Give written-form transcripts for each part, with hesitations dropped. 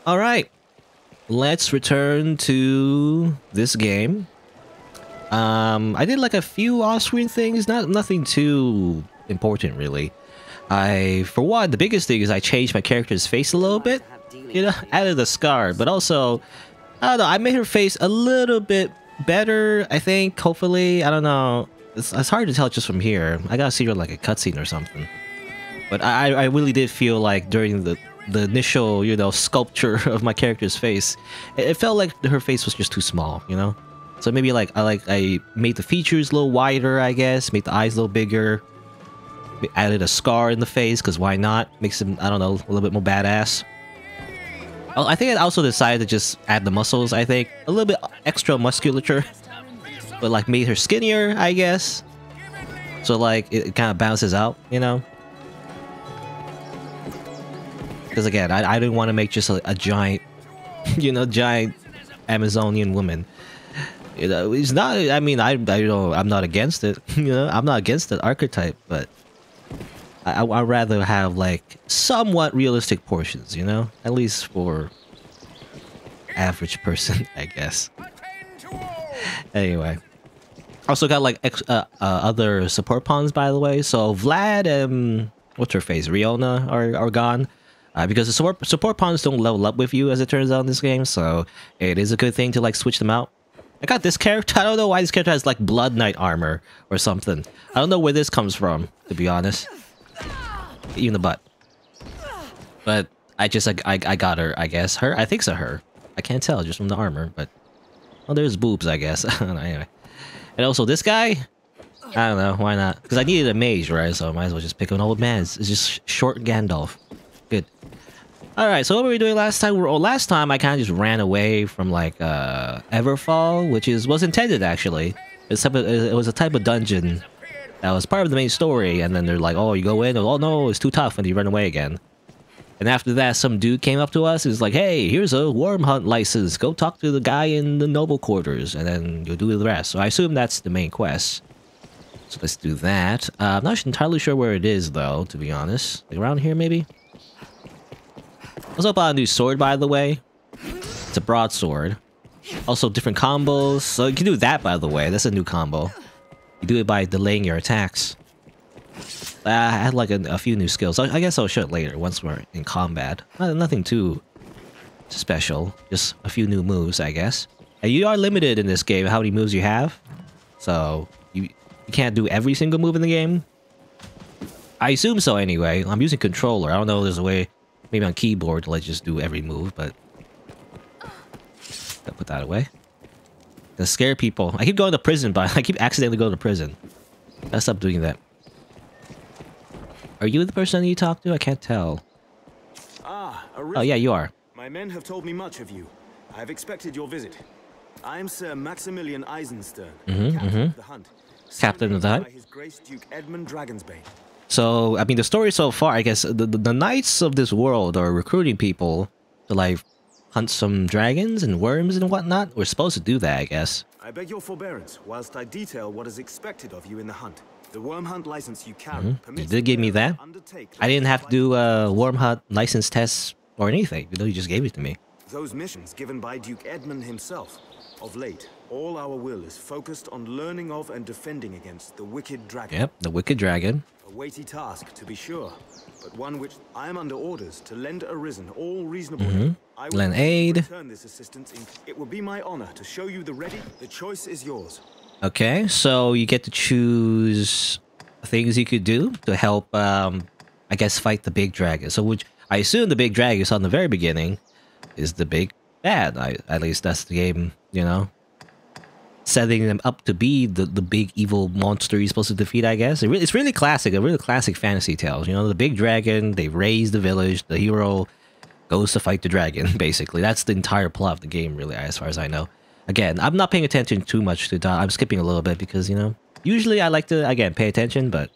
All right, let's return to this game. I did like a few off-screen things, nothing too important really. For one, the biggest thing is I changed my character's face a little bit. You know, added a scar, but also, I don't know, I made her face a little bit better, I think, hopefully. I don't know. It's hard to tell just from here. I gotta see her like a cutscene or something. But I really did feel like during the initial, you know, sculpture of my character's face, it felt like her face was just too small, you know? So maybe like I made the features a little wider, I guess, made the eyes a little bigger, added a scar in the face, because why not? Makes him, I don't know, a little bit more badass. I think I also decided to just add the muscles, I think. A little bit extra musculature. But like made her skinnier, I guess. So like it kind of balances out, you know? Because again, I didn't want to make just a giant, you know, giant Amazonian woman. You know, it's not, I mean, I don't, I'm not against it. You know, I'm not against the archetype, but I'd rather have like somewhat realistic portions, you know? At least for average person, I guess. Anyway. Also got like other support pawns, by the way. So Vlad and what's her face? Riona are gone. Because the support pawns don't level up with you, as it turns out in this game. So it is a good thing to like switch them out. I got this character. I don't know why this character has like Blood Knight armor or something. I don't know where this comes from, to be honest. Even the butt. But I just I got her, I guess. Her? I think it's a her. I can't tell just from the armor, but well, there's boobs, I guess. I don't know, anyway. And also this guy, I don't know, why not? Because I needed a mage, right? So I might as well just pick an old man. It's just short Gandalf. Good. All right, so what were we doing last time? Last time I kind of just ran away from like Everfall, which was intended actually. It was a type of dungeon that was part of the main story, and then they're like, oh, you go in, oh no, it's too tough, and you run away again. And after that, some dude came up to us and was like, hey, here's a Wormhound license. Go talk to the guy in the noble quarters, and then you'll do the rest. So I assume that's the main quest. So let's do that. I'm not entirely sure where it is, though, to be honest. Like around here, maybe? I also bought a new sword, by the way. It's a broadsword. Also, different combos. So you can do that, by the way. That's a new combo. You do it by delaying your attacks. I had like a few new skills. I guess I'll show it later once we're in combat. Nothing too special. Just a few new moves, I guess. And you are limited in this game how many moves you have. So you can't do every single move in the game. I assume so anyway. I'm using controller. I don't know if there's a way, maybe on keyboard, to let you just do every move, but I'll put that away. To scare people. I keep going to prison, but I keep accidentally going to prison. Gotta stop doing that. Are you the person you talk to? I can't tell. Ah, Arisen. Oh yeah, you are. My men have told me much of you. I have expected your visit. I am Sir Maximilian Eisenstern, Captain of the Hunt. Captain of the Hunt. By His Grace Duke Edmund Dragonsbane. So, I mean, the story so far, I guess, the knights of this world are recruiting people to, like, hunt some dragons and worms and whatnot. We're supposed to do that, I guess. I beg your forbearance whilst I detail what is expected of you in the hunt. The Wormhound license you carry You did give me that. I didn't have to do a Wormhound license test or anything, you know, you just gave it to me. Those missions given by Duke Edmund himself. Of late, all our will is focused on learning of and defending against the wicked dragon. Yep, the wicked dragon. A weighty task, to be sure, but one which I am under orders to lend Arisen all reasonable aid. I will Lend aid. return this assistance it will be my honor to show you the ready. The choice is yours. Okay, so you get to choose things you could do to help, I guess, fight the big dragon. So, which I assume the big dragon is on the very beginning is the big bad. At least that's the game, you know, setting them up to be the big evil monster you're supposed to defeat, I guess. It's really classic, a really classic fantasy tale. You know, the big dragon, they raise the village, the hero goes to fight the dragon, basically. That's the entire plot of the game, really, as far as I know. Again, I'm not paying attention too much to that. I'm skipping a little bit because, you know, usually I like to, again, pay attention, but,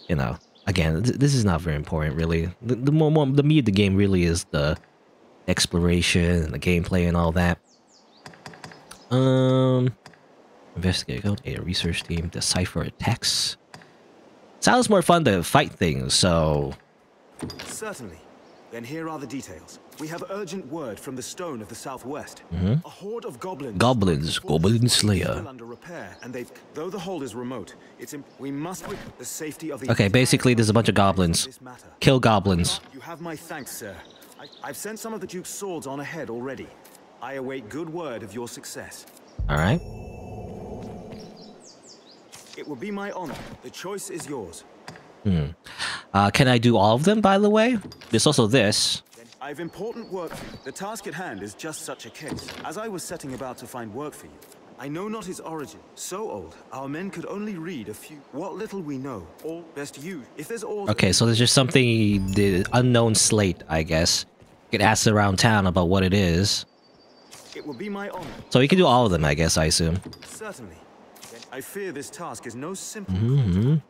you know, again, this is not very important, really. The meat of the game really is the exploration and the gameplay and all that. Investigate, go to a research team, decipher a text. Sounds more fun to fight things, so... Certainly. Then here are the details. We have urgent word from the stone of the southwest. A horde of goblins. Goblin Slayer. Still under repair, and though the hold is remote, we must the safety of the. Okay, basically there's a bunch of goblins. Kill goblins. You have my thanks, sir. I've sent some of the Duke's swords on ahead already. I await good word of your success. All right. It will be my honor. The choice is yours. Can I do all of them, by the way? There's also this. I've important work for you. The task at hand is just such a case. As I was setting about to find work for you, I know not his origin. So old, our men could only read a few. What little we know, all best you. If there's all. Okay, so there's just something, the unknown slate, I guess. You could ask around town about what it is. It will be my honor. So you can do all of them, I guess, I assume. Certainly. I fear this task is no simple.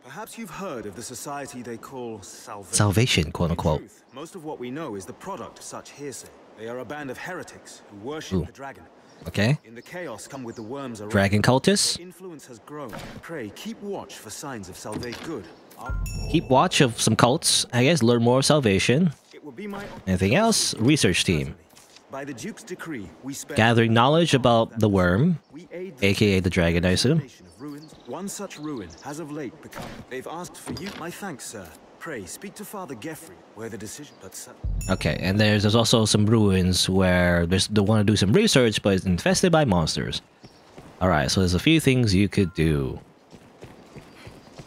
Perhaps you've heard of the society they call Salvation. Salvation, quote unquote. Most of what we know is the product of such hearsay. They are a band of heretics who worship the dragon. Okay. In the chaos come with the worms around. Dragon cultists? Influence has grown. Pray, keep watch for signs of salvation. Good. Keep watch of some cults, I guess, learn more of Salvation. It will be my Anything else? Research team. By the Duke's decree, we spend Gathering knowledge about the worm, aka the dragon, I assume. One such ruin has of late become. They've asked for you. My thanks, sir. Pray, speak to Father Geoffrey, where the decision. But okay, and there's also some ruins where they want to do some research, but it's infested by monsters. All right, so there's a few things you could do.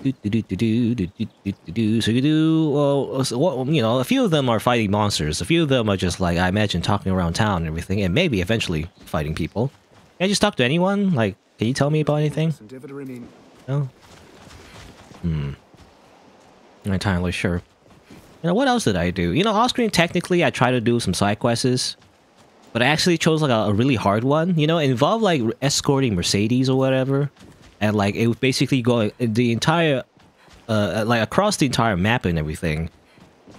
So you could do, well, you know, a few of them are fighting monsters. A few of them are just like, I imagine, talking around town and everything, and maybe eventually fighting people. Can I just talk to anyone? Like, can you tell me about anything? No? I'm not entirely sure. You know, what else did I do? You know, off-screen, technically, I tried to do some side quests, but I actually chose, like, a really hard one. You know, it involved, like, escorting Mercedes or whatever. And, like, it would basically go the entire, like, across the entire map and everything.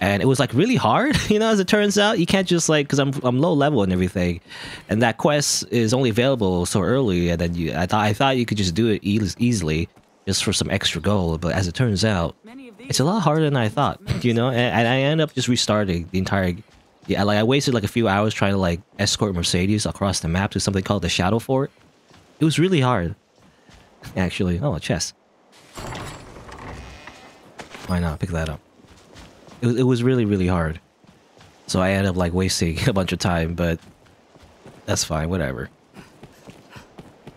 And it was, like, really hard, you know, as it turns out. You can't just, like, because I'm low level and everything. And that quest is only available so early, and then I thought you could just do it easily, just for some extra gold. But as it turns out, it's a lot harder than I thought, you know? And I ended up just restarting the entire... Yeah, like, I wasted, like, a few hours trying to, like, escort Mercedes across the map to something called the Shadow Fort. It was really hard. Actually, oh, a chest. Why not? Pick that up. It was really, really hard. So I ended up, like, wasting a bunch of time, but that's fine, whatever.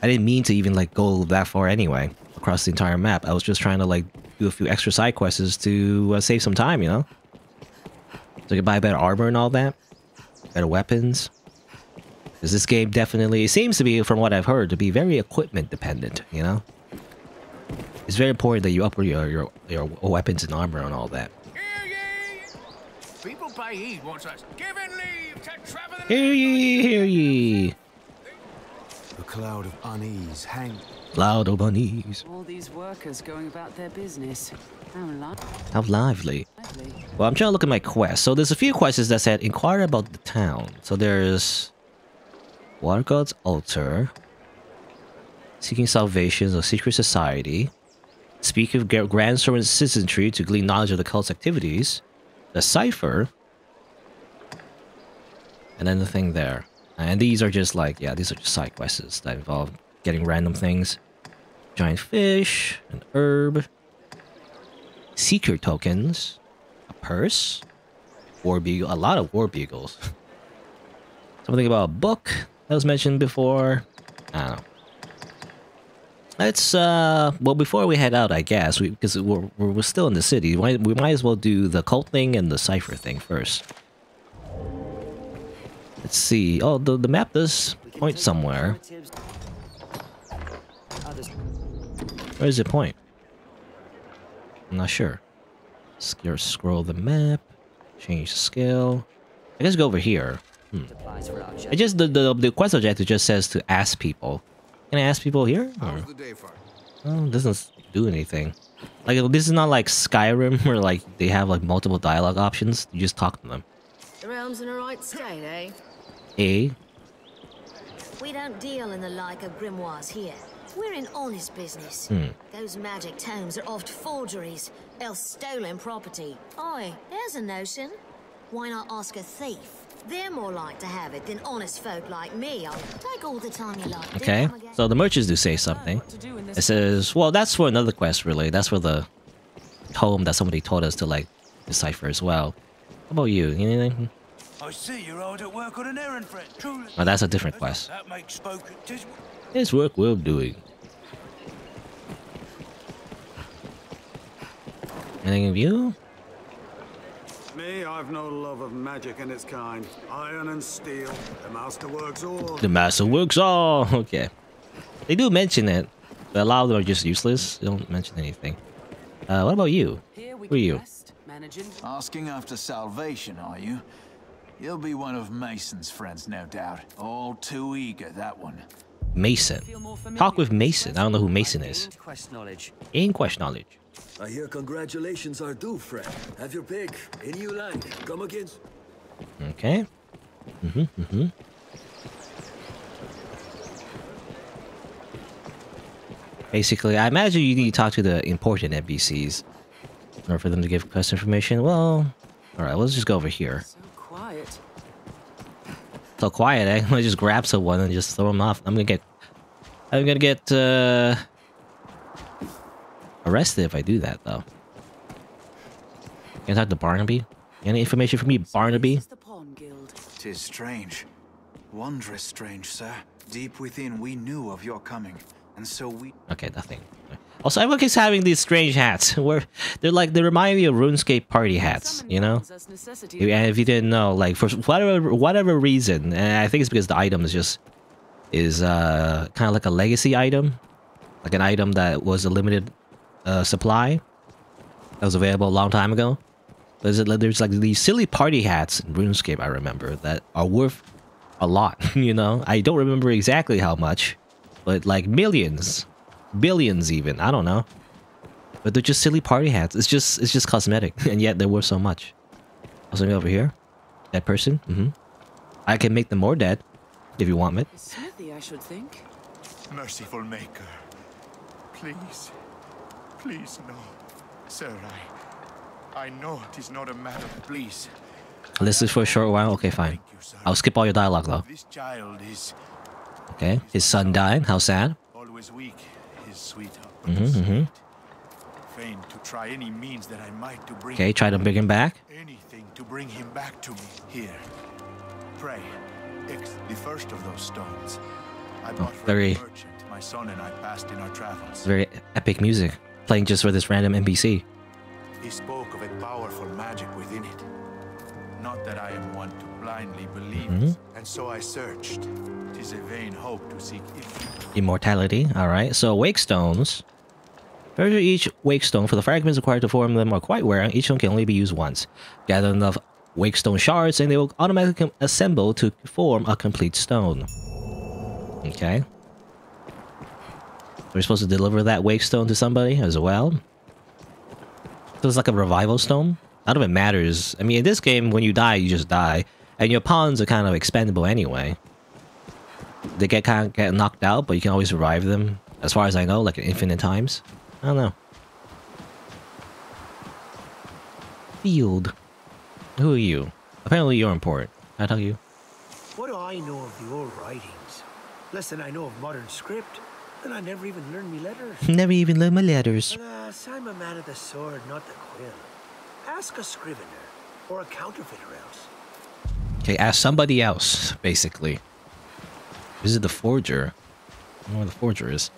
I didn't mean to even, like, go that far anyway, across the entire map. I was just trying to, like, do a few extra side quests to save some time, you know? So I could buy better armor and all that. Better weapons. Because this game definitely seems to be, from what I've heard, to be very equipment dependent, you know? It's very important that you upgrade your weapons and armor and all that. People pay heed once us given leave to travel. Hear ye, hear ye. a cloud of unease hang. Cloud of unease. All these workers going about their business. How lively. Well, I'm trying to look at my quest. So there's a few quests that said inquire about the town. So there's Water God's Altar, Seeking Salvation of Secret Society, Speak of Grand Servant Citizenry to glean knowledge of the cult's activities, the Cipher, and then the thing there. And these are just like, yeah, these are just side quests that involve getting random things. Giant fish, an herb, seeker tokens, a purse, war beagle, a lot of war beagles. Something about a book that was mentioned before. I don't know. Let's well, before we head out, I guess, because we're still in the city, we might as well do the cult thing and the cipher thing first. Let's see. Oh, the map does point somewhere. Where does it point? I'm not sure. Scroll the map. Change the scale. I guess go over here. It just the quest objective just says to ask people. Can I ask people here? Or? Oh, it doesn't do anything. Like, this is not like Skyrim where like they have like multiple dialogue options. You just talk to them. The realm's in a right state, eh? Eh? We don't deal in the like of grimoires here. We're in honest business. Those magic tomes are oft forgeries, else stolen property. Oi, there's a notion. Why not ask a thief? They're more like to have it than honest folk like me. I'll take all the time you like. Okay, so the merchants do say something. It says, well, that's for another quest, really. That's for the tome that somebody told us to, like, decipher as well. How about you? Anything? I see you're hard at work on an errand, friend. Truly. Oh, that's a different quest. That makes spoken. It's work we're doing. Anything of you? Me, I've no love of magic in its kind. Iron and steel, the master works all. The master works all. Okay. They do mention it, but a lot of them are just useless. They don't mention anything. What about you? Who are you? Asking after salvation, are you? You'll be one of Mason's friends, no doubt. All too eager, that one. Mason. Talk with Mason. I don't know who Mason is. In quest knowledge. I hear congratulations are due, friend. Have your pick. Any you like. Come again. Okay. Basically, I imagine you need to talk to the important NPCs in order for them to give quest information. Well, alright, let's just go over here. So quiet. So quiet, eh? I'm gonna just grab someone and just throw them off. I'm gonna get arrested if I do that, though. Can I talk to Barnaby? Any information for me, Barnaby? Tis strange. Wondrous strange, sir. Deep within, we knew of your coming, and so we... Okay, nothing. Also, everyone keeps having these strange hats, where they remind me of RuneScape party hats, you know? And if you didn't know, like, for whatever reason, and I think it's because the item is kind of like a legacy item, like an item that was a limited supply that was available a long time ago. There's like these silly party hats in RuneScape, I remember, that are worth a lot, you know? I don't remember exactly how much, but like millions, billions even, I don't know. But they're just silly party hats. It's just cosmetic, and yet they're worth so much. Something over here. Dead person. I can make them more dead if you want it. Smithy, I should think. Merciful Maker, please, please no, sir. I know it is not a matter. Please. This is for a short while. Okay, fine. I'll skip all your dialogue though. This child is. Okay, his son died. How sad. Always weak, his sweetheart. Fain to try any means that I might to bring. Okay, try to bring him back. Anything to bring him back to me. Here, pray. The first of those stones. I bought from very a merchant. My son and I passed in our travels. Very epic music playing just for this random NPC. He spoke of a powerful magic within it. Not that I am one to blindly believe it, and so I searched. 'Tis a vain hope to seek Immortality. All right. So wake stones. Treasure each wake stone for the fragments required to form them are quite rare. Each one can only be used once. Gather enough wake stone shards, and they will automatically assemble to form a complete stone. Okay. We're supposed to deliver that wake stone to somebody as well. So it's like a revival stone. None of it matters. I mean, in this game, when you die, you just die, and your pawns are kind of expendable anyway. They get knocked out, but you can always revive them. As far as I know, like infinite times. I don't know. Field. Who are you? Apparently you're important. I tell you. What do I know of the old writings? Less than I know of modern script, and I never even learned me letters. Never even learned my letters. Alas, I'm a man of the sword, not the quill. Ask a scrivener, or a counterfeiter else. Okay, ask somebody else, basically. This is the forger. I don't know where the forger is.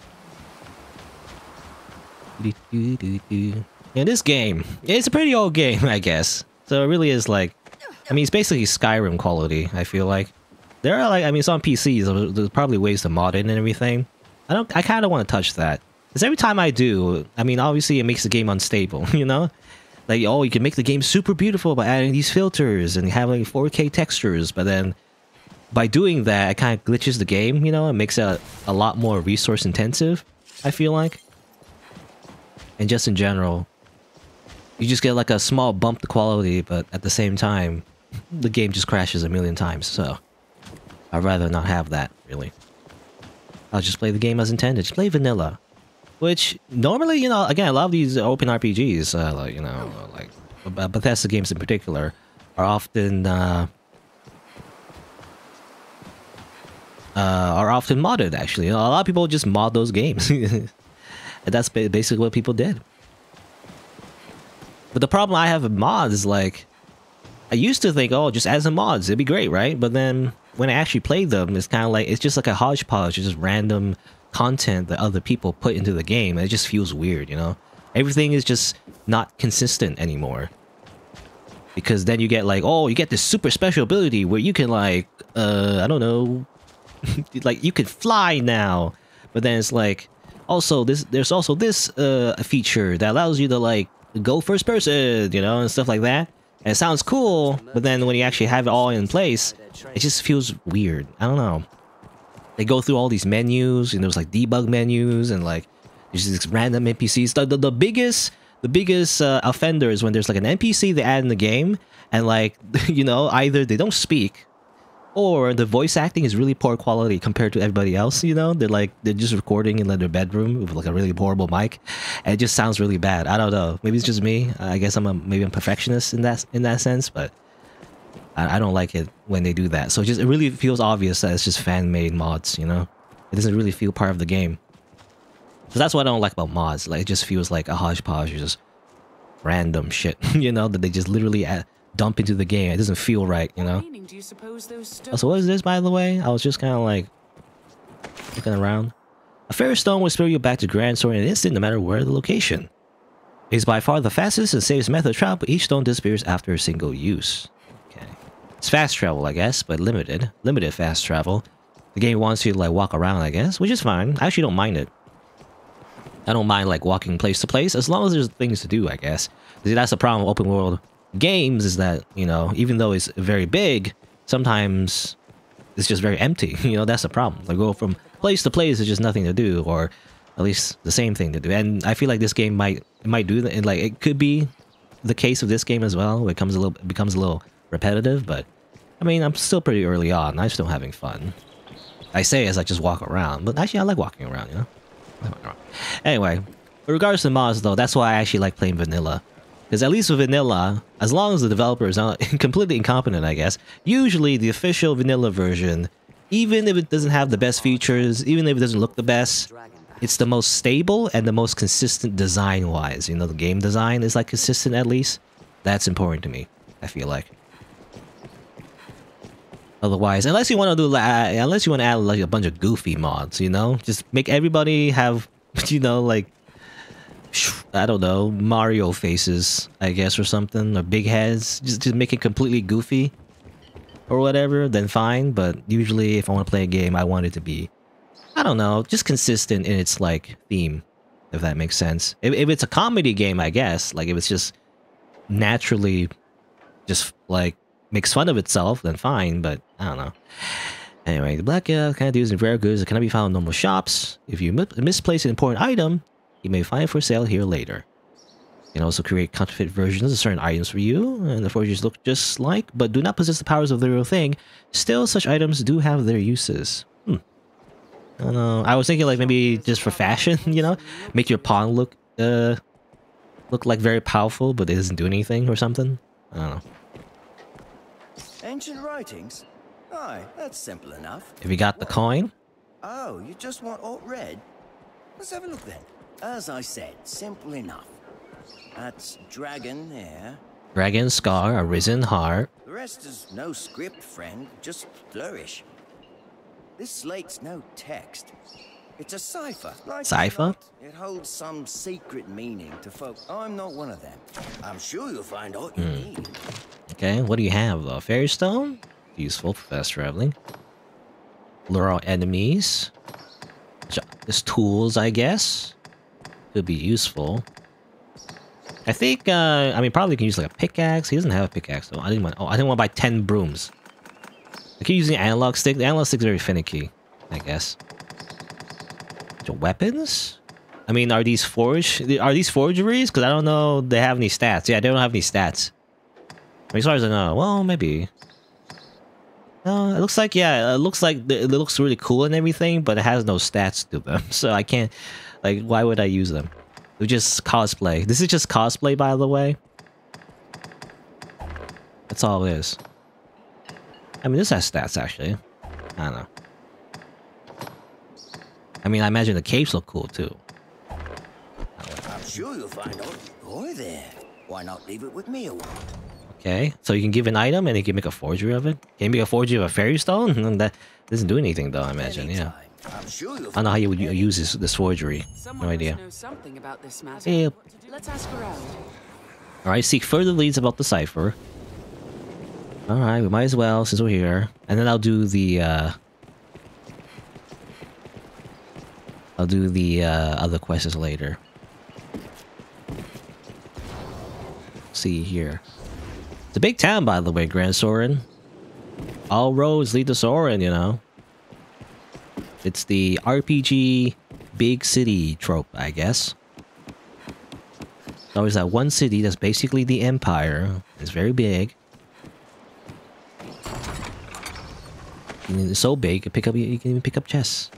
Yeah, this game, it's a pretty old game, I guess. So it really is like, I mean, it's basically Skyrim quality, I feel like. There are like, I mean, it's on PCs, so there's probably ways to mod it and everything. I kind of want to touch that. Because every time I do, I mean, obviously it makes the game unstable, you know? Like, oh, you can make the game super beautiful by adding these filters and having 4K textures, but then by doing that, it kind of glitches the game, you know? It makes it a lot more resource intensive, I feel like. And just in general, you just get like a small bump to quality, but at the same time, the game just crashes a million times, so I'd rather not have that, really. I'll just play the game as intended, just play vanilla. Which, normally, you know, again, a lot of these open RPGs, like, you know, like Bethesda games in particular, often modded. Actually, you know, a lot of people just mod those games, and that's basically what people did. But the problem I have with mods is like, I used to think, oh, just add some mods, it'd be great, right? But then when I actually played them, it's kind of like, it's just like a hodgepodge, it's just random content that other people put into the game, and it just feels weird, you know? Everything is just not consistent anymore. Because then you get like, oh, you get this super special ability where you can like, I don't know, like you can fly now. But then it's like, also there's also this feature that allows you to like go first person, you know, and stuff like that. And it sounds cool, but then when you actually have it all in place, it just feels weird. I don't know. They go through all these menus, and there's like debug menus, and like there's these random NPCs. The biggest offender is when there's like an NPC they add in the game, and like, you know, either they don't speak, or the voice acting is really poor quality compared to everybody else, you know? They're just recording in their bedroom with like a really horrible mic, and it just sounds really bad. I don't know. Maybe it's just me. I guess maybe I'm a perfectionist in that sense, but I don't like it when they do that. So it really feels obvious that it's just fan-made mods, you know? It doesn't really feel part of the game. So that's what I don't like about mods. Like, it just feels like a hodgepodge of just random shit, you know, that they just literally dump into the game. It doesn't feel right, you know? So what is this, by the way? I was just kind of like looking around. A fair stone will spur you back to Grand Sword in an instant, no matter where the location. It is by far the fastest and safest method of travel, but each stone disappears after a single use. Okay. It's fast travel, I guess, but limited fast travel. The game wants you to like walk around, I guess, which is fine. I actually don't mind it. I don't mind like walking place to place, as long as there's things to do, I guess. See, that's the problem with open world games, is that, you know, even though it's very big, sometimes it's just very empty. You know, that's the problem. Like, go from place to place, there's just nothing to do, or at least the same thing to do. And I feel like this game might do that, and like it could be the case of this game as well, where it becomes a little repetitive. But I mean, I'm still pretty early on. I'm still having fun. I say as I just walk around, but actually I like walking around, you know. Anyway, regardless of mods though, that's why I actually like playing vanilla. Because at least with vanilla, as long as the developer is not completely incompetent, I guess, usually the official vanilla version, even if it doesn't have the best features, even if it doesn't look the best, it's the most stable and the most consistent design-wise. You know, the game design is like consistent at least. That's important to me, I feel like. Otherwise, unless you want to add like a bunch of goofy mods, you know, just make everybody have, you know, like, I don't know, Mario faces, I guess, or something, or big heads. Just make it completely goofy, or whatever. Then fine. But usually, if I want to play a game, I want it to be, I don't know, just consistent in its like theme, if that makes sense. If it's a comedy game, I guess, like if it's just naturally, just like makes fun of itself, then fine. But I don't know. Anyway, the black kind of deals in rare goods that cannot be found in normal shops. If you misplace an important item, you may find it for sale here later. You can also create counterfeit versions of certain items for you, and the forgers look just like, but do not possess the powers of the real thing. Still, such items do have their uses. I don't know. I was thinking like maybe just for fashion, you know? Make your pawn look like very powerful, but it doesn't do anything or something. I don't know. Ancient writings? Aye, that's simple enough. If you got the coin? Oh, you just want alt red? Let's have a look then. As I said, simple enough. That's dragon there. Dragon, scar, arisen, heart. The rest is no script, friend. Just flourish. This slate's no text. It's a cipher. Like Cipher? It holds some secret meaning to folk. I'm not one of them. I'm sure you'll find all you need. Okay, what do you have though? Fairy stone? Useful for fast traveling. Lure out enemies. Just tools, I guess. Could be useful. I think, I mean, probably can use like a pickaxe. He doesn't have a pickaxe though. I didn't want to buy 10 brooms. I keep using the analog stick. The analog stick's very finicky, I guess. So weapons? I mean, are these forgeries? Because I don't know they have any stats. Yeah, they don't have any stats. I mean, as far as I know, well, maybe. No, it looks like, yeah, it looks really cool and everything, but it has no stats to them. So I can't, like, why would I use them? It's just cosplay. This is just cosplay, by the way. That's all it is. I mean, this has stats, actually. I don't know. I mean, I imagine the capes look cool, too. I'm sure you'll find out. Boy there. Why not leave it with me a while? Okay, so you can give an item and you can make a forgery of it? Can you make a forgery of a fairy stone? That doesn't do anything, though, I imagine, yeah. I'm sure you'll I don't know how you would use this forgery. No idea. Know something about this matter. Yeah. Let's ask around. Alright, seek further leads about the cipher. Alright, we might as well, since we're here. And then I'll do the, other quests later. See here. It's a big town, by the way, Grand Soren. All roads lead to Soren, you know. It's the RPG big city trope, I guess. There's always that one city that's basically the Empire. It's very big. And it's so big, you can even pick up chests.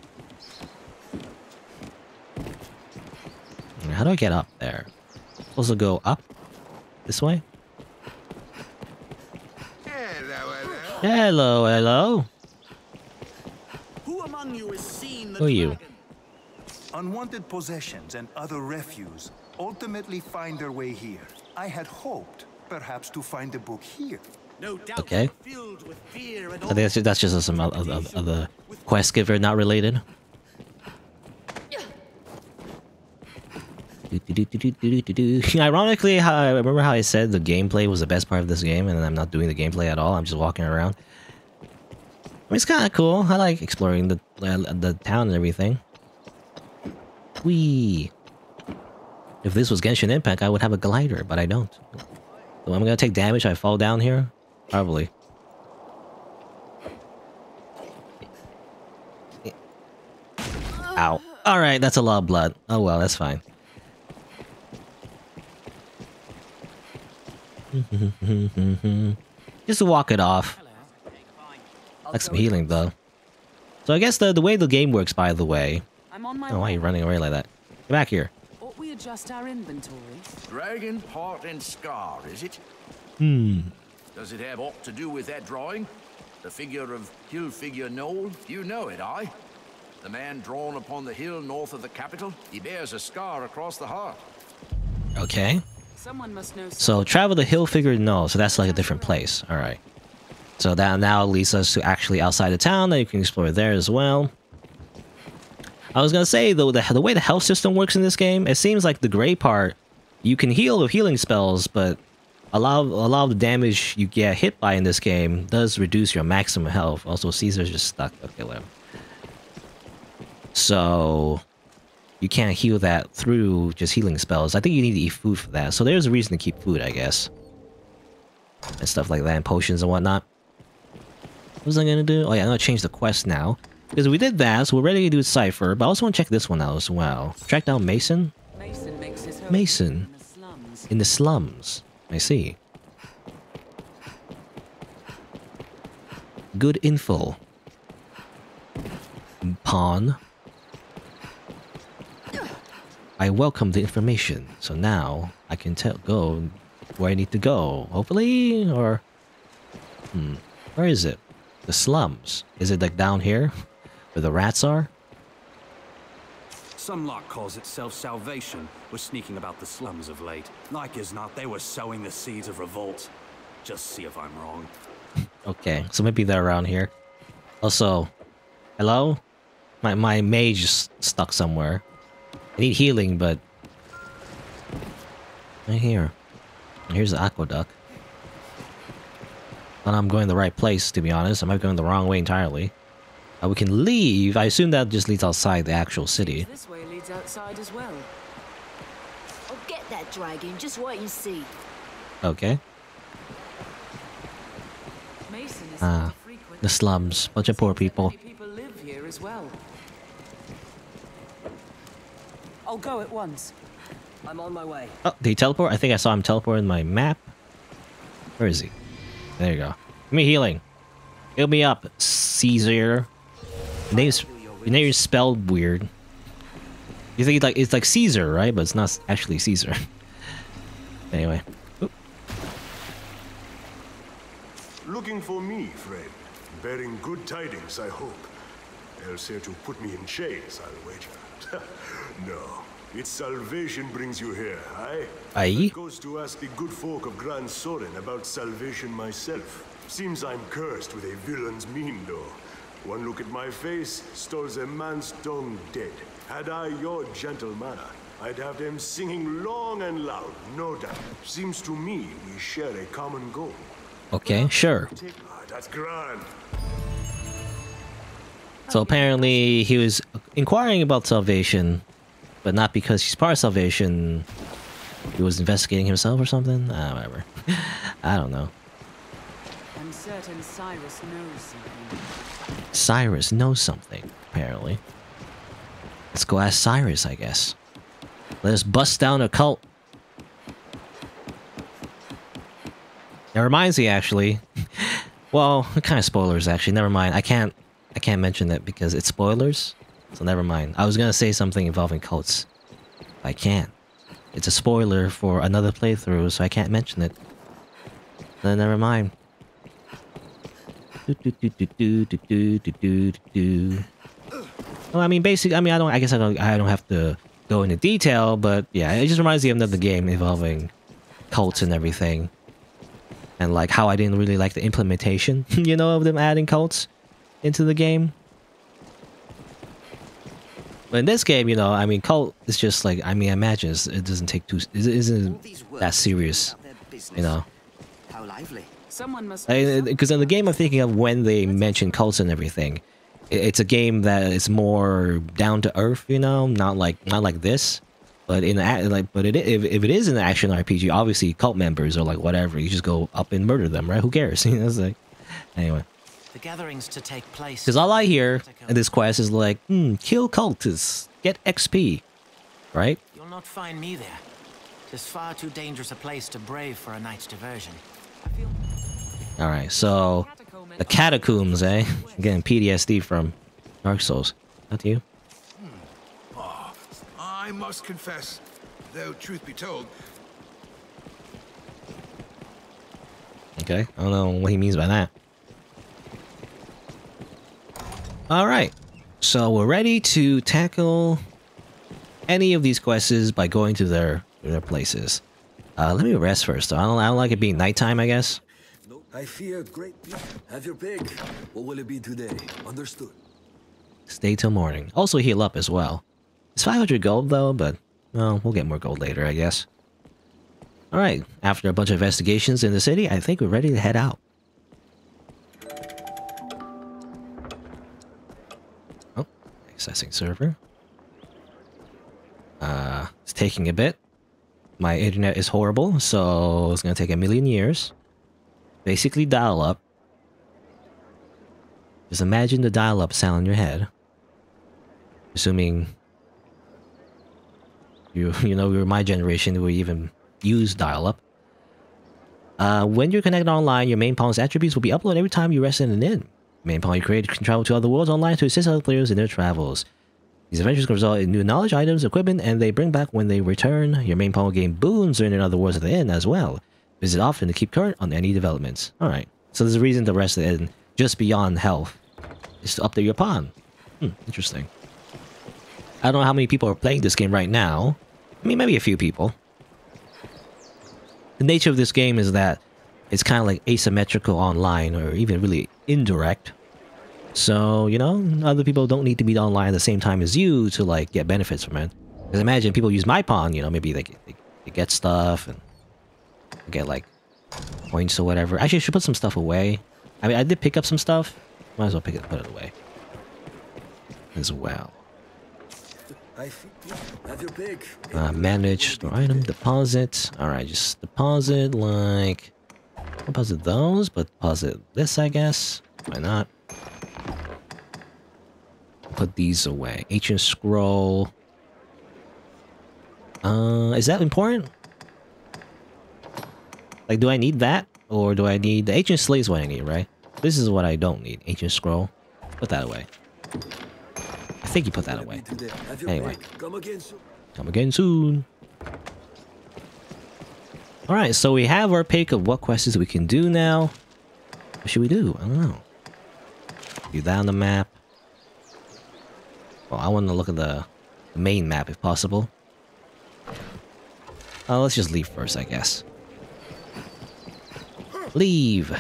How do I get up there? Supposed to go up? This way? Hello, hello. Who among you has seen the Who are you? dragon? Unwanted possessions and other refuse ultimately find their way here. I had hoped, perhaps, to find a book here. No doubt Okay. filled with fear and I think that's just some other quest giver not related. Ironically, I remember how I said the gameplay was the best part of this game, and I'm not doing the gameplay at all. I'm just walking around. I mean, it's kind of cool. I like exploring the town and everything. Whee! If this was Genshin Impact, I would have a glider, but I don't. So I'm gonna take damage if I fall down here? Probably. Ow. Alright, that's a lot of blood. Oh well, that's fine. Just to walk it off. Like some healing, though. So I guess the way the game works, by the way... I'm on my Oh, why are you running away like that? Get back here. Ought we adjust our inventory? Dragon, heart, and scar, is it? Does it have aught to do with that drawing? The figure of Hill Figure Knoll? You know it, aye? The man drawn upon the hill north of the capital? He bears a scar across the heart. Okay. Someone must know. So travel the hill figure no, so that's like a different place. Alright. So that now leads us to actually outside the town that you can explore there as well. I was gonna say though, the way the health system works in this game, it seems like the gray part, you can heal with healing spells, but a lot of the damage you get hit by in this game does reduce your maximum health. Also, Caesar's just stuck. Okay, whatever. So you can't heal that through just healing spells. I think you need to eat food for that. So there's a reason to keep food, I guess. And stuff like that, and potions and whatnot. What was I gonna do? Oh yeah, I'm gonna change the quest now. Because we did that, so we're ready to do Cypher, but I also want to check this one out as well. Track down Mason? Mason makes his home Mason. in the slums. In the slums. I see. Good info. Pawn. I welcome the information, so now I can go where I need to go. Hopefully, or... Where is it? The slums. Is it like down here? Where the rats are? Some lot calls itself salvation was sneaking about the slums of late. Like as not, they were sowing the seeds of revolt. Just see if I'm wrong. Okay, so maybe they're around here. Also, hello? My mage is stuck somewhere. I need healing, but... Right here. Here's the aqueduct. But I'm going the right place, to be honest. I might be going the wrong way entirely. We can leave. I assume that just leads outside the actual city. This way leads outside as well. Oh, get that dragon. Just wait and see. Okay. Mason is Ah, frequent. the slums. Bunch of poor people. Many people live here as well. I'll go at once. I'm on my way. Oh, did he teleport? I think I saw him teleport in my map. Where is he? There you go. Give me healing. Heal me up, Caesar. Your name's spelled weird. You think it's like Caesar, right? But it's not actually Caesar. Anyway. Oop. looking for me, friend. Bearing good tidings, I hope. Else here to put me in chains, I'll wager. No, it's salvation brings you here, aye? Aye? I goes to ask the good folk of Grand Soren about salvation myself. Seems I'm cursed with a villain's mien, though. One look at my face, stalls a man's tongue dead. Had I your gentle manner, I'd have them singing long and loud, no doubt. Seems to me we share a common goal. Okay, sure. That's grand. So apparently he was inquiring about salvation, but not because he's part of salvation. He was investigating himself or something? Whatever. I don't know. I'm certain Cyrus knows something. Cyrus knows something, apparently. Let's go ask Cyrus, I guess. Let us bust down a cult. It reminds me, actually. Well, kind of spoilers, actually. Never mind. I can't mention that because it's spoilers. So never mind. I was gonna say something involving cults. I can't. It's a spoiler for another playthrough, so I can't mention it. Then never mind. Well, I mean, basically, I mean, I guess I don't have to go into detail, but yeah, it just reminds me of another game involving cults and everything. And like how I didn't really like the implementation, you know, of them adding cults into the game. But in this game, you know, I mean, cult is just like, I mean, I imagine it doesn't take too, it isn't that serious, you know. How lively. Someone must. Because in the game I'm thinking of when they mention cults and everything, it's a game that is more down to earth, you know, not like this. But in the, if it is an action RPG, obviously cult members are like whatever. You just go up and murder them, right? Who cares? You know, it's like, anyway. The gatherings to take place. Because all I hear in this quest is like, kill cultists, get XP, right? You'll not find me there. It's far too dangerous a place to brave for a night's diversion. All right, so the catacombs, eh? Again, PTSD from Dark Souls. Not you? I must confess, though truth be told. Okay, I don't know what he means by that. Alright, so we're ready to tackle any of these quests by going to their places. Let me rest first, though. I don't like it being nighttime, I guess. I fear great. Have your pick. What will it be today? Understood. Stay till morning. Also heal up as well. It's 500 gold though, but well, we'll get more gold later, I guess. Alright, after a bunch of investigations in the city, I think we're ready to head out. Oh, accessing server. It's taking a bit. My internet is horrible, so it's gonna take a million years. Basically dial-up. Just imagine the dial-up sound in your head. Assuming you know, you're my generation who even use dial-up. When you're connected online, your main pawn's attributes will be uploaded every time you rest in an inn. Main pawn you create can travel to other worlds online to assist other players in their travels. These adventures can result in new knowledge, items, equipment, and they bring back when they return. Your main pawn will gain boons earned in other worlds at the inn as well. Visit often to keep current on any developments. Alright, so there's a reason to rest the inn just beyond health. Is to update your pawn. Interesting. I don't know how many people are playing this game right now. I mean, maybe a few people. The nature of this game is that it's kind of like asymmetrical online, or even really indirect. So, you know, other people don't need to be online at the same time as you to, like, get benefits from it. Because imagine people use my pawn, you know, maybe they get stuff and get, like, points or whatever. Actually, I should put some stuff away. I mean, I did pick up some stuff. Might as well put it away. As well. Have your pick. Manage, store item, deposit. Alright, just deposit, like... Deposit those, but deposit this, I guess. Why not? Put these away. Ancient scroll. Is that important? Like, do I need that? Or do I need... The ancient slate is what I need, right? This is what I don't need. Ancient scroll. Put that away. I think you put that away. Anyway. Come again soon. Alright, so we have our pick of what quests we can do now. What should we do? I don't know. Do that on the map. Well, I want to look at the main map if possible. Let's just leave first, I guess. Leave.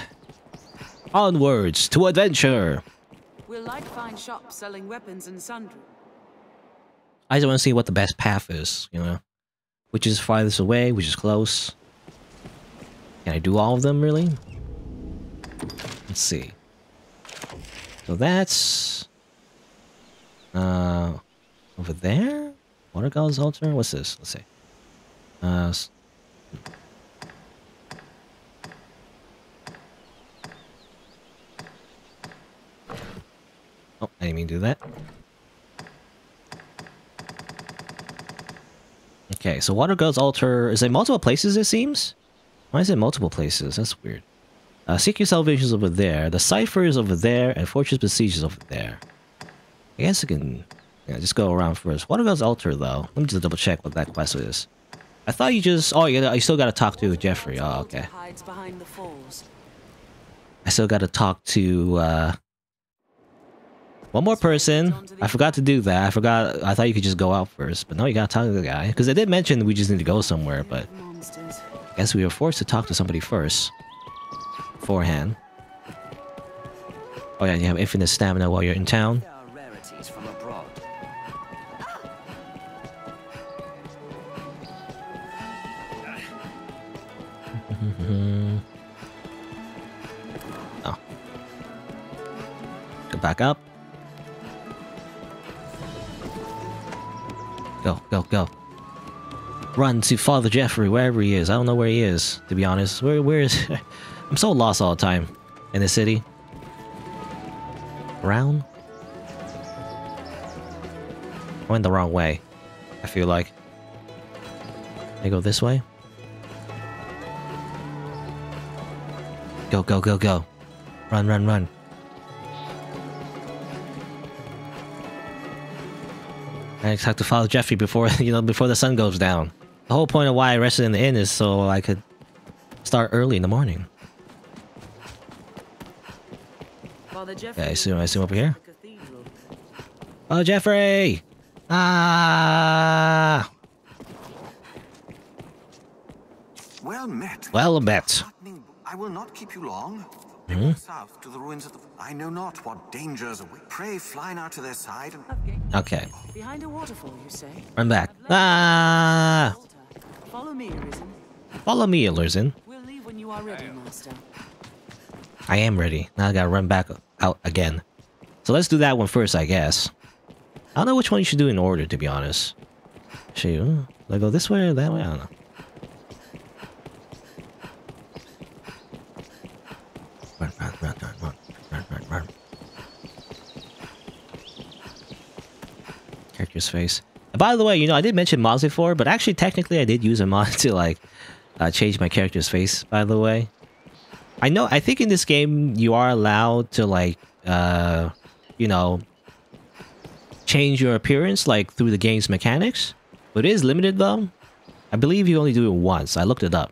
Onwards to adventure. We'll like find shops selling weapons and sundry. I just want to see what the best path is, you know? Which is farthest away, which is close. Can I do all of them, really? Let's see. So that's... over there? Water God's Altar? What's this? Let's see. Oh, I didn't mean to do that. Okay, so Water God's Altar is in multiple places, it seems? Why is it multiple places? That's weird. Seek Your Salvation is over there. The Cipher is over there, and Fortress Besiege is over there. I guess I can just go around first. Water God's Altar, though. Let me just double check what that quest is. I thought you just... Oh, you still gotta talk to Jeffrey. Oh, okay. I still gotta talk to, one more person. I forgot to do that. I thought you could just go out first. But no, you gotta talk to the guy. Because they did mention we just need to go somewhere, but... I guess we were forced to talk to somebody first. Beforehand. Oh yeah, you have infinite stamina while you're in town. Oh. Go back up. Go, go, go. Run to Father Jeffrey, wherever he is. I don't know where he is, to be honest. Where is... I'm so lost all the time. In the city. Around? I went the wrong way. I feel like. Can I go this way? Go, go, go, go. Run, run, run. I just have to follow Jeffrey before, before the sun goes down. The whole point of why I rested in the inn is so I could start early in the morning. Okay, I assume over here. Oh, Jeffrey! Ah! Well met. Well met. I will not keep you long. Hmm? South to the ruins of the... I know not what dangers await. Pray fly now to their side and... Okay. Behind a waterfall, you say? Run back. Ah! Follow me, Arisen. Follow me, Arisen. We'll leave when you are ready, Master. I am ready. Now I gotta run back out again. So let's do that one first, I guess. I don't know which one you should do in order, to be honest. Should you? Do I go this way or that way? I don't know. Run, run, run, run, run, run, run, run. Character's face. And by the way, I did mention mods before, but actually, technically, I did use a mod to, like, change my character's face, by the way. I think in this game, you are allowed to, like, change your appearance, like, through the game's mechanics. But it is limited, though. I believe you only do it once. I looked it up.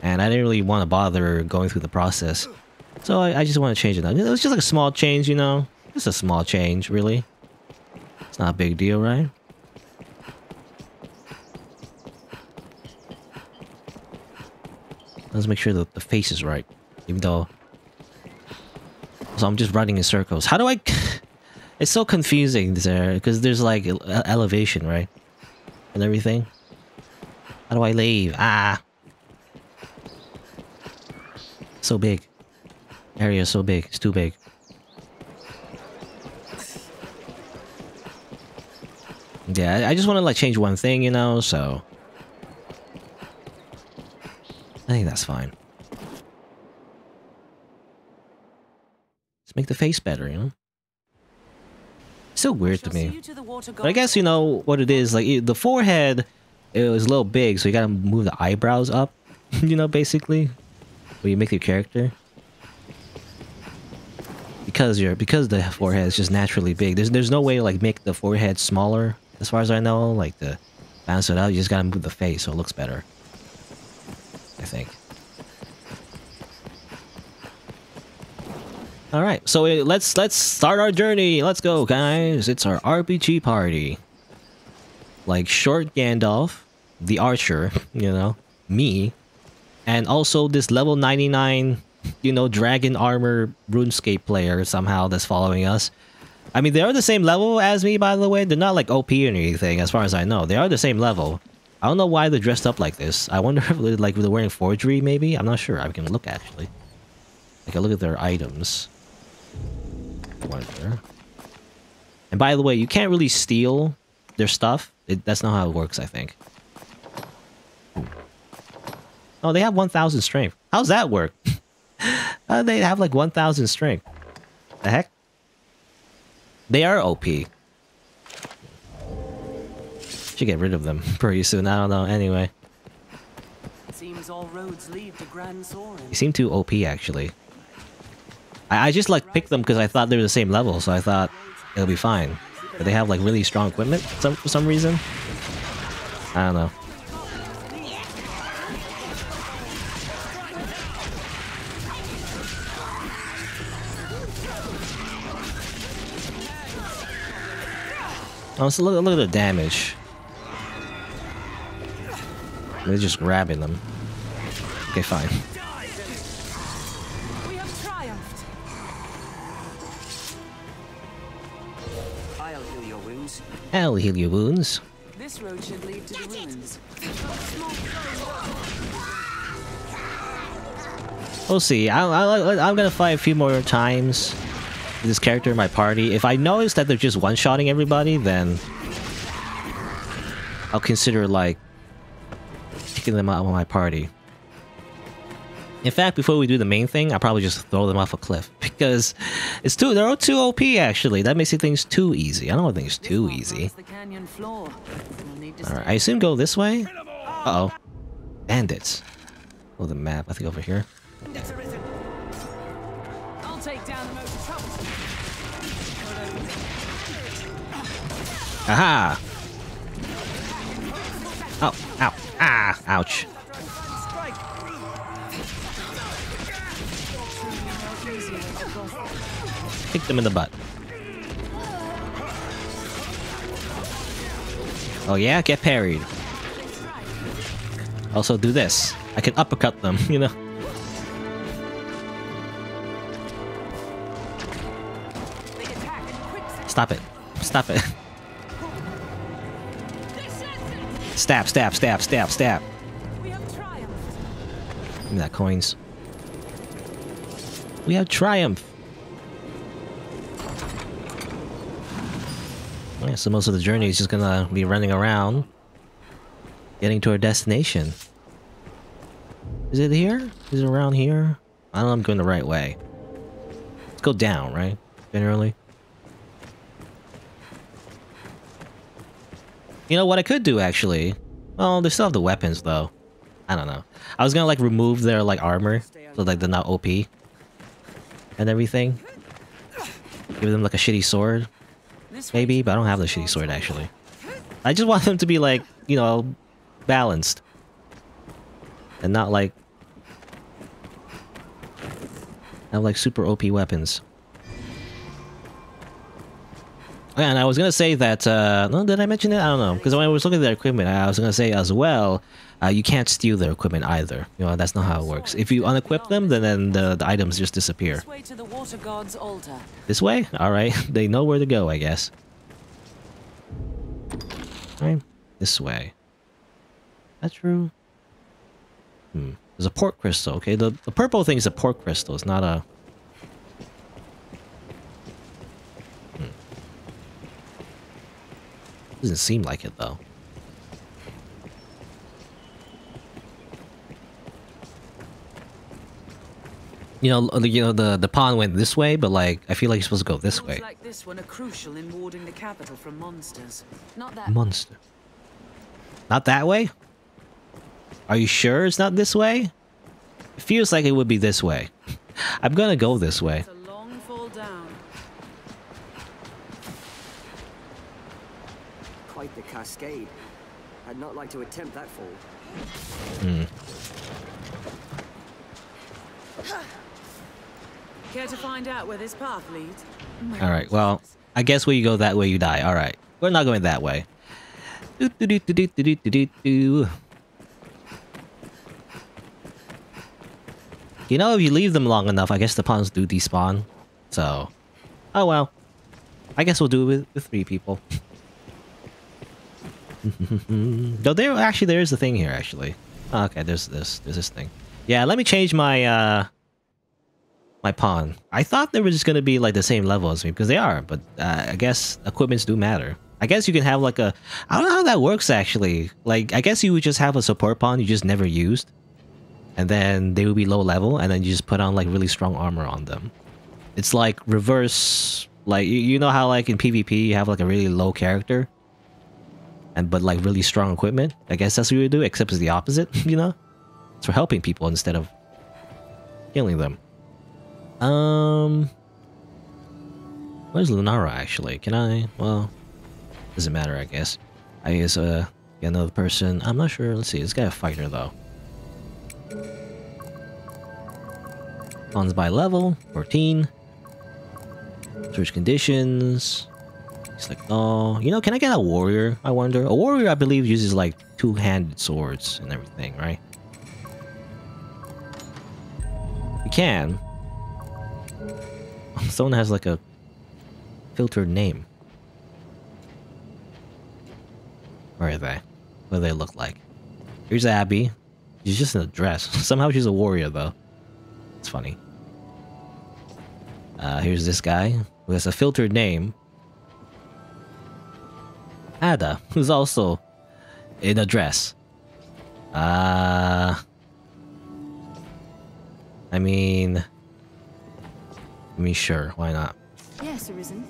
And I didn't really want to bother going through the process. So I just want to change it now. It was just like a small change, Just a small change, really. It's not a big deal, right? Let's make sure that the face is right. Even though... So I'm just running in circles. How do I... It's so confusing there. Because there's like elevation, right? And everything. How do I leave? Ah! So big. Area is so big. It's too big. Yeah, I just want to like change one thing, so... I think that's fine. Let's make the face better, It's so weird to me. But I guess, what it is, like, the forehead, it was a little big, so you gotta move the eyebrows up, basically. When you make your character. Because the forehead is just naturally big. There's no way to, like, make the forehead smaller, as far as I know. Like, to balance it out, you just gotta move the face so it looks better. I think. All right, so let's start our journey. Let's go, guys. It's our RPG party. Like short Gandalf, the archer, you know, me, and also this level 99, you know, dragon armor RuneScape player somehow that's following us. I mean, they are the same level as me, by the way. They're not like OP or anything, as far as I know. They are the same level. I don't know why they're dressed up like this. I wonder if they're, like, they're wearing forgery, maybe? I'm not sure. I can look, actually. I can look at their items. Wonder. And by the way, you can't really steal their stuff. That's not how it works, I think. Oh, they have 1,000 strength. How's that work? How do they have like 1,000 strength? The heck? They are OP. Should get rid of them pretty soon. I don't know. Anyway. Seems all roads lead to Grand Soren. They seem too OP, actually. I just like picked them because I thought they were the same level, so I thought it'll be fine. But they have like really strong equipment for some reason. I don't know. Oh, so look at the damage. They're just grabbing them. Okay, fine. We have triumphed. I'll heal your wounds. I'll heal your wounds. This road should lead to the ruins. We'll see. I'm gonna fight a few more times with this character in my party. If I notice that they're just one-shotting everybody, then I'll consider like kicking them out of my party. In fact, before we do the main thing, I'll probably just throw them off a cliff because they're all too OP actually. That makes things too easy. I don't think it's too easy. Alright, I assume go this way? Uh-oh. Bandits. Oh, the map. I think over here. I'll take down the most troublesome. Aha! Oh, ow, ah, ouch. Kick them in the butt. Oh yeah, get parried. Also do this. I can uppercut them, you know. Stop it. Stop it. Stab, stab, stab, stab, stab. Give me that coins. We have triumph. Yeah, so most of the journey is just gonna be running around, getting to our destination. Is it here? Is it around here? I don't know, I'm going the right way. Let's go down, right? Generally. You know what I could do, actually? Well, they still have the weapons, though. I don't know. I was gonna, like, remove their, like, armor, so, like, they're not OP. And everything. Give them, like, a shitty sword. Maybe, but I don't have the shitty sword, actually. I just want them to be, like, you know, balanced. And not, like... have, like, super OP weapons. And I was gonna say that, no, did I mention it? I don't know, because when I was looking at their equipment, I was gonna say as well, you can't steal their equipment either. You know, that's not how it works. If you unequip them, then the items just disappear. This way to the water god's altar. This way? Alright, they know where to go, I guess. Alright, this way. That's true. There's a port crystal, okay? The purple thing is a port crystal, it's not a... Doesn't seem like it, though. You know, the pawn went this way, but like I feel like you're supposed to go this way. Like this one are crucial in warding the capital from monsters. Not that monster. Not that way? Are you sure it's not this way? It feels like it would be this way. I'm gonna go this way. It's a long fall down. Quite the cascade. I'd not like to attempt that fall. Care to find out where this path leads? All right. Well, I guess when you go that way, you die. All right. We're not going that way. You know, if you leave them long enough, I guess the pawns do despawn. So, oh well. I guess we'll do it with 3 people. Though there is a thing here actually. Oh, okay, there's this thing. Yeah, let me change my my pawn. I thought they were just gonna be like the same level as me because they are, but I guess equipments do matter. I guess you can have like a, I don't know how that works actually. Like I guess you would just have a support pawn you just never used, and then they would be low level, and then you just put on like really strong armor on them. It's like reverse. Like you know how like in PvP you have like a really low character, but like really strong equipment. I guess that's what you would do, except it's the opposite. You know, it's for helping people instead of killing them. Where's Lunara actually? Can I? Well, doesn't matter, I guess. I guess get another person. I'm not sure. Let's see. This guy a fighter though. Pawns by level 14. Search conditions. Select all. You know, can I get a warrior? I wonder. A warrior, I believe, uses like 2-handed swords and everything, right? You can. Someone has like a filtered name. Where are they? What do they look like? Here's Abby. She's just in a dress. Somehow she's a warrior though. It's funny. Here's this guy who has a filtered name. Ada, who's also in a dress. I mean, sure, why not? Yes, Arisen.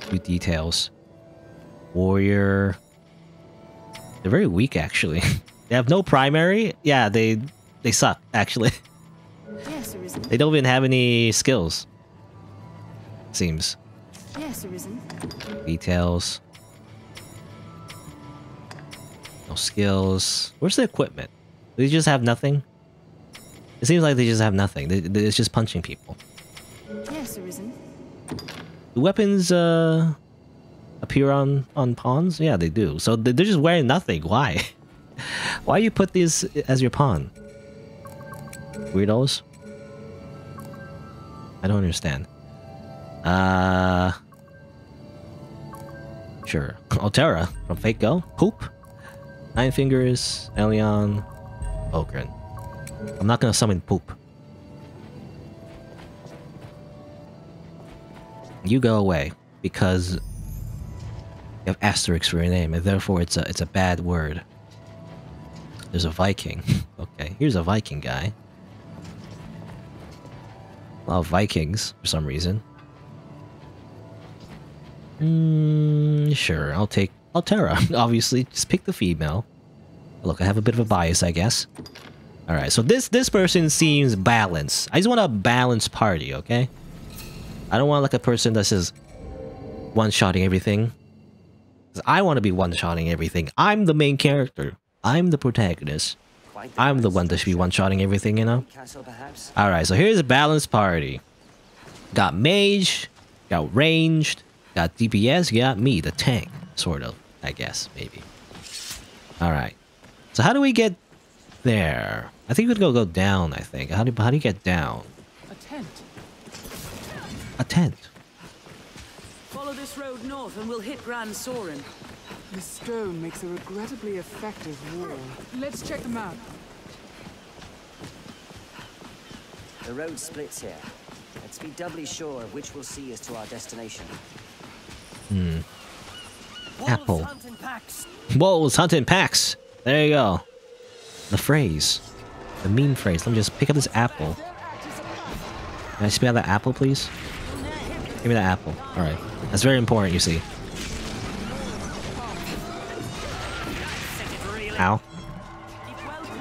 Few details. Warrior. They're very weak, actually. They have no primary. Yeah, they suck, actually. Yes, Arisen. They don't even have any skills. Seems. Yes, Arisen. Details. No skills. Where's the equipment? Do they just have nothing? It seems like they just have nothing. It's just punching people. Yes, Arisen. Do weapons appear on pawns? Yeah, they do. So they're just wearing nothing. Why? Why you put these as your pawn? Weirdos. I don't understand. Sure. Altera from Fate Go. Poop. 9 Fingers. Elion. Okran. I'm not gonna summon Poop. You go away because you have asterisks for your name, and therefore it's a bad word. There's a Viking. Okay, here's a Viking guy. A lot of Vikings for some reason. Sure, I'll take Altera. Obviously, just pick the female. Look, I have a bit of a bias, I guess. All right, so this person seems balanced. I just want a balanced party, okay? I don't want like a person that's just one-shotting everything. 'Cause I want to be one-shotting everything. I'm the main character. I'm the protagonist. I'm the one that should be one-shotting everything, you know? Alright, so here's a balanced party. Got mage, got ranged, got DPS, got me, the tank. Sort of, I guess, maybe. Alright. So how do we get there? I think we'd go down, I think. How do you get down? A tent. A tent. Follow this road north and we'll hit Grand Sorin. The stone makes a regrettably effective wall. Let's check the map. The road splits here. Let's be doubly sure of which will see us to our destination. Apple. Wolves hunting packs. There you go. The phrase. The meme phrase. Let me just pick up this apple. Can I spit out that apple, please? Give me that apple. Alright. That's very important, you see. Ow.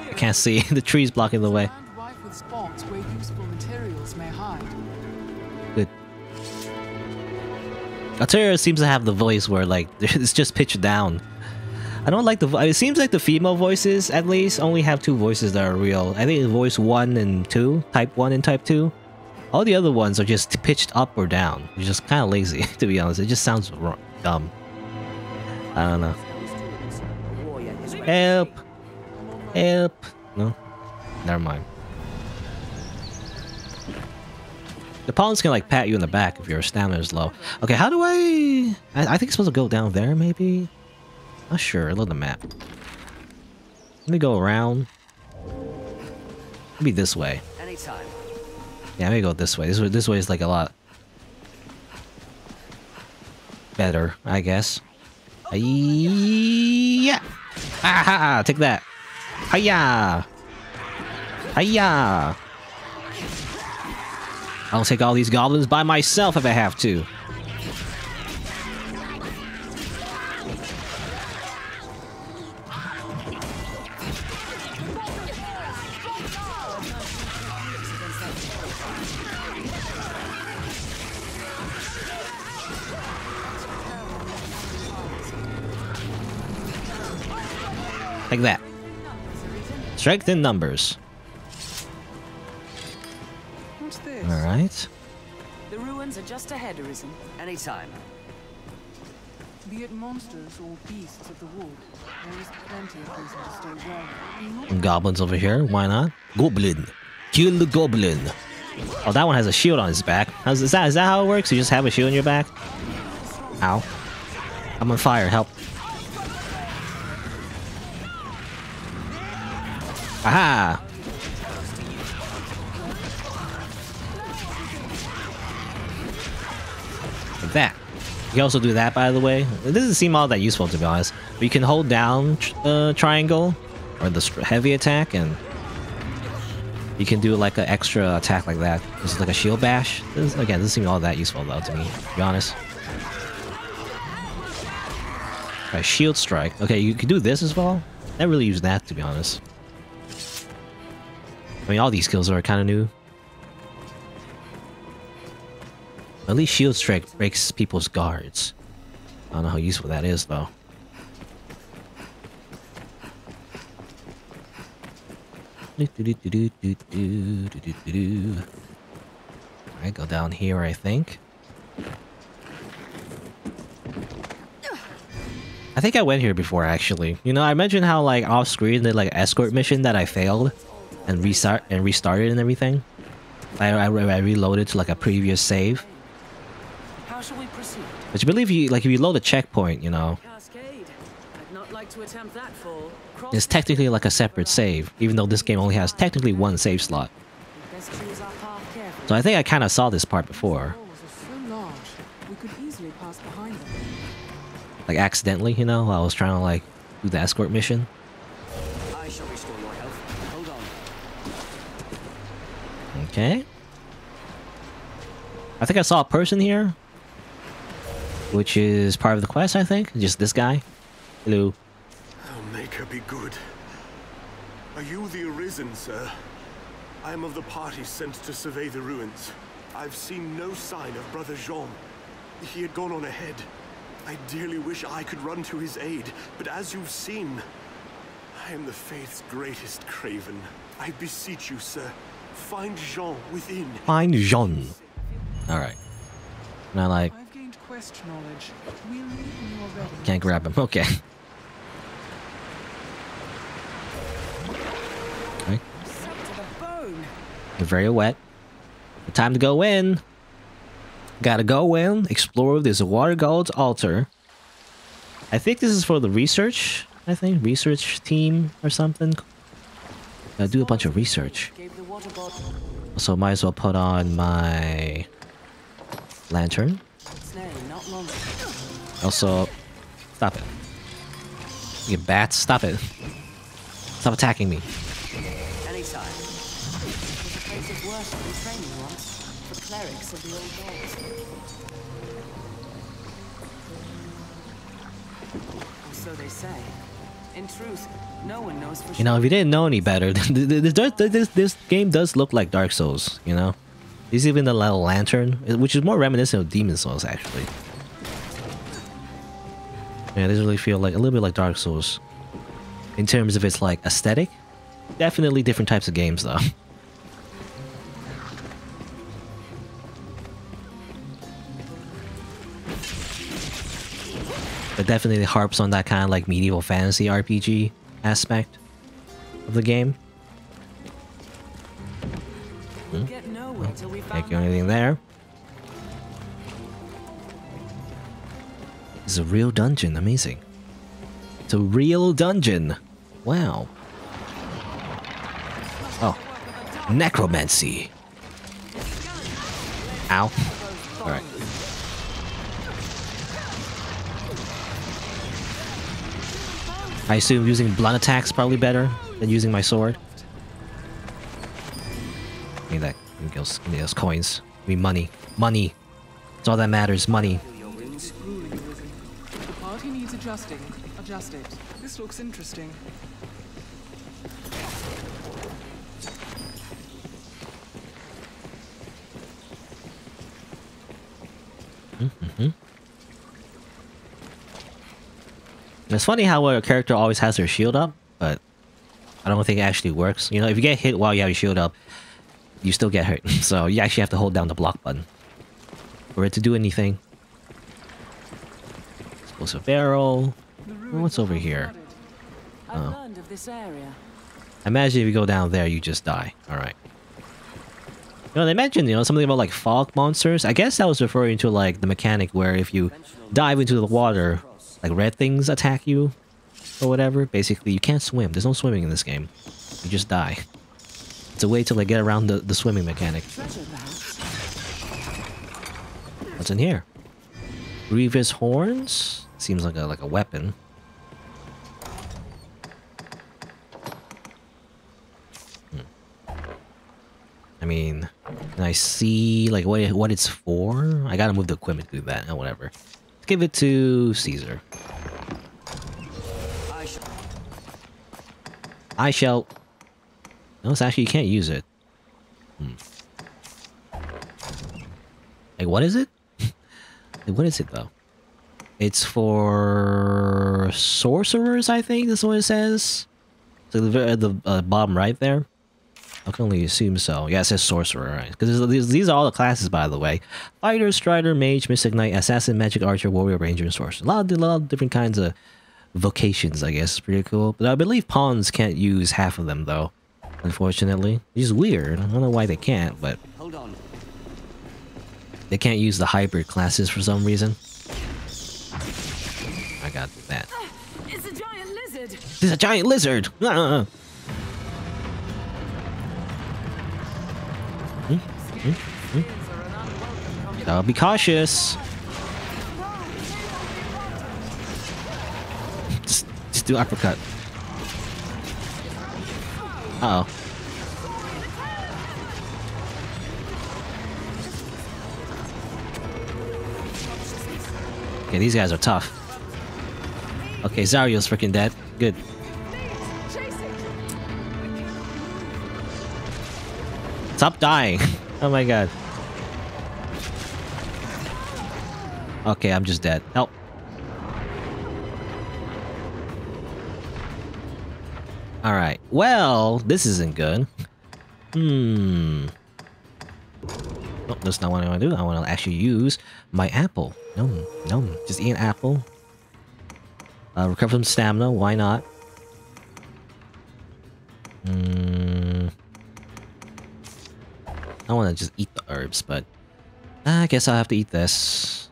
I can't see. The tree's blocking the way. With spots where useful materials may hide. Good. Altera seems to have the voice where, like, it's just pitched down. I don't like the... It seems like the female voices, at least, only have 2 voices that are real. I think voice 1 and 2. Type 1 and Type 2. All the other ones are just pitched up or down. It's just kind of lazy, to be honest. It just sounds dumb. I don't know. Help! Help! No? Never mind. The pawns can like pat you in the back if your stamina is low. Okay, how do I think it's supposed to go down there, maybe? Not sure. Look at the map. Let me go around. Maybe this way. Anytime. Yeah, maybe go this way. This way is like a lot better, I guess. Yeah. Aha! Take that. Hiya! Hiya! I'll take all these goblins by myself if I have to. Like that. Strength in numbers. What's this? Alright. The ruins are just ahead, Arisen. Anytime. Be it monsters or beasts of the wood, there is plenty of reason to stay well. Goblins over here, why not? Goblin. Kill the goblin. Oh, that one has a shield on his back. Is that how it works? You just have a shield on your back? Ow. I'm on fire, help. Aha! Like that. You can also do that, by the way. It doesn't seem all that useful, to be honest. But you can hold down triangle or the heavy attack, and you can do like an extra attack like that. This is like a shield bash. Again, doesn't seem all that useful though to me, to be honest. Right, shield strike. Okay, you can do this as well. Never really used that, to be honest. I mean, all these skills are kind of new. At least shield strike breaks people's guards. I don't know how useful that is, though. Alright, go down here, I think. I think I went here before, actually. You know, I mentioned how, like, off-screen, the like escort mission that I failed and restarted and everything. I reloaded to like a previous save. How shall we proceed? But you believe if you load a checkpoint, you know, Cascade. I'd not like to attempt that fall. it's technically like a separate save, even though this game only has technically one save slot. Best choose our path carefully. So I think I kind of saw this part before. So large, we could easily pass behind them. Like accidentally, you know, while I was trying to like do the escort mission. I shall restore your health. Hold on. Okay. I think I saw a person here, which is part of the quest, I think. Just this guy. Hello. Oh, make her be good. Are you the Arisen, sir? I am of the party sent to survey the ruins. I've seen no sign of Brother Jean. He had gone on ahead. I dearly wish I could run to his aid, but as you've seen, I am the Faith's greatest craven. I beseech you, sir, find Jean within. Find Jean. Alright. Now, like, I've gained quest knowledge. We'll leave when you are ready. can't grab him. Okay. Okay. You're very wet. Time to go in. Gotta go in, explore this water god's altar. I think this is for the research. I think research team or something. Gotta do a bunch of research. So might as well put on my lantern. Also, stop it. You bats, stop it. Stop attacking me. Anytime. There's a place of worship and training once for clerics of the old gods. Or so they say. In truth, no one knows for sure. You know, if you didn't know any better, this game does look like Dark Souls, you know? There's even the little lantern, which is more reminiscent of Demon Souls, actually. Yeah, it does really feel like a little bit like Dark Souls. In terms of its, like, aesthetic. Definitely different types of games, though. It definitely harps on that kind of like medieval fantasy RPG aspect of the game. Can't do anything there. It's a real dungeon, amazing. It's a real dungeon. Wow. Oh. Necromancy. Ow. Alright. I assume using blunt attack's probably better than using my sword. Give me that. Give me those coins. Give me money. Money. That's all that matters. Money. The party needs adjusting. Adjust it. This looks interesting. It's funny how a character always has their shield up, but I don't think it actually works. You know, if you get hit while you have your shield up, you still get hurt. So you actually have to hold down the block button for it to do anything. Explosive barrel. Oh, what's over here? Oh. I imagine if you go down there, you just die. Alright. You know, they mentioned, you know, something about like fog monsters. I guess that was referring to like the mechanic where if you dive into the water, like red things attack you or whatever. Basically, you can't swim. There's no swimming in this game. You just die. It's a way to like get around the swimming mechanic. What's in here? Grievous horns? Seems like a weapon. I mean, can I see like what it's for? I gotta move the equipment to do that. Oh, whatever. Let's give it to Caesar. I shall. No, it's actually you can't use it. Like what is it? Like, what is it though? It's for sorcerers, I think. That's what it says. So the bottom right there. I can only assume so. Yeah, it says sorcerer, right? Because these are all the classes, by the way: fighter, strider, mage, mystic knight, assassin, magic, archer, warrior, ranger, and sorcerer. A lot of different kinds of vocations, I guess. It's pretty cool. But I believe pawns can't use half of them, though. Unfortunately, it's weird. I don't know why they can't, but hold on. They can't use the hybrid classes for some reason. I got that. It's a giant lizard. It's a giant lizard. Be cautious. Just do uppercut. Uh oh. Okay, these guys are tough. Okay, Zario's freaking dead. Good. Stop dying. Oh my god. Okay, I'm just dead. Help. Alright. Well, this isn't good. Oh, that's not what I want to do. I want to actually use my apple. No, just eat an apple. Recover some stamina. Why not? I want to just eat the herbs, but I guess I'll have to eat this.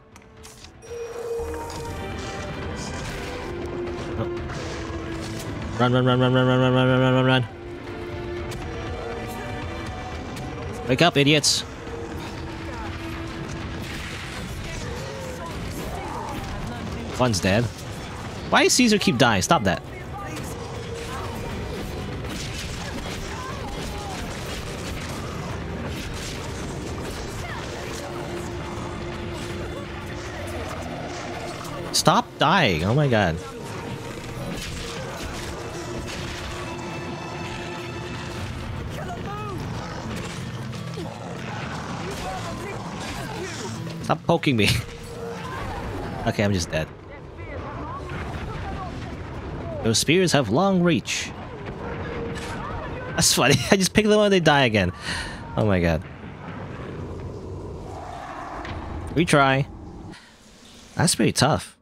Oh. Run. Wake up, idiots. One's dead. Why does Caesar keep dying? Stop that. Stop dying. Oh my god. Stop poking me. Okay, I'm just dead. Those spears have long reach. That's funny. I just pick them up and they die again. Oh my god. Retry. That's pretty tough.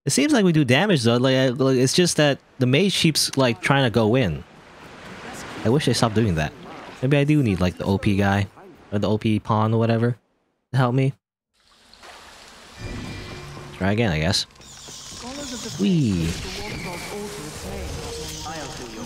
It seems like we do damage though. Like it's just that the mage keeps like trying to go in. I wish they stopped doing that. Maybe I do need like the OP guy or the OP pawn or whatever to help me. Try again, I guess. Whee! I'll do your